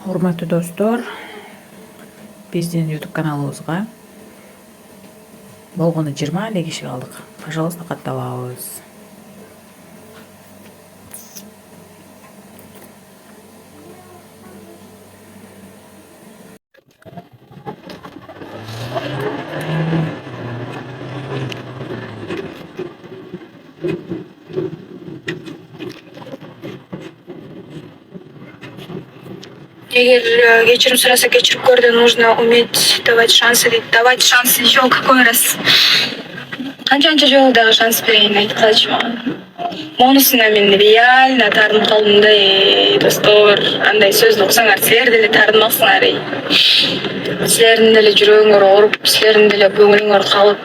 Урматтуу достор, биздин YouTube каналыбызга болгону 20 эле киши калдык. Пожалуйста, катталабыз. Егер кечирим сураса кечирип көрдү, нужно уметь давать шансы дейт. Давать шанс еще какой раз. Канча жолу дагы шанс берейин, айткачы мага. Монусуна мен реально таарынып калдым да, достор. Андай сөздү уксаңар, силер деле таарынмаксыңар. Силердин деле жүрөгүңөр ооруп, силердин деле көңүлүңөр калып.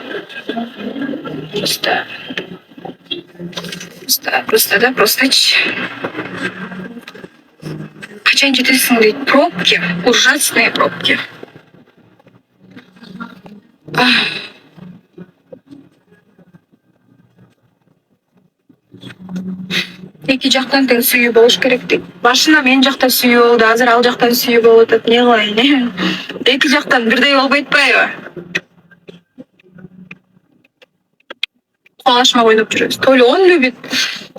Простачы. Качан жетесиң дейт, пробки, ужасные пробки. Эки жактан тең сүйүү болуш керек дейт. Башында мен жакта сүйүү болду, азыр ал жактан сүйүү болуп атат. Не кылайын? Эки жактан бирдей болбой атпайбы? Куанышма ойноп жүрөбүз. То ли он любит,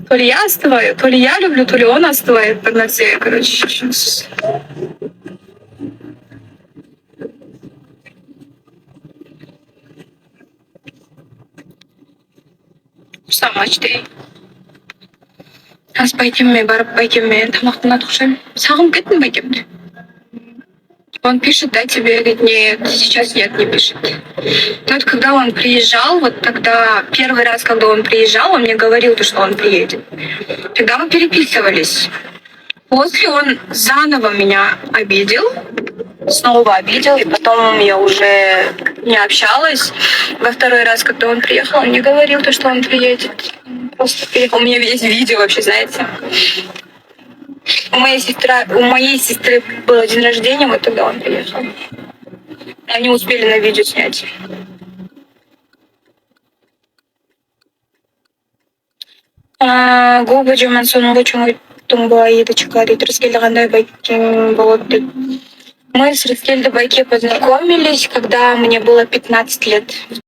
то ли я остываю, то ли я люблю, то ли он остывает. Бир нерсе, короче, чексиз. Самач дей. Аз байкемме барып, байкемме тамактанат окшойм. Сагынып кеттим байкемди. Он пишет, да, тебе? Говорит, нет, сейчас нет, не пишет. Но вот когда он приезжал, вот тогда, первый раз, когда он приезжал, он мне говорил, что он приедет. Тогда мы переписывались. После он заново меня обидел, снова обидел, и потом я уже не общалась. Во второй раз, когда он приехал, он мне говорил, что он приедет. Просто приехал. У меня есть видео вообще, знаете. У моей сестры был день рождения, вот тогда он приехал. Они успели на видео снять. Губа жаман сонунга чоңойттуң бай дочка дейт. Рыскелде кандай байкең болот дейт. Мы с Рыскельдой Байке познакомились, когда мне было 15 лет. В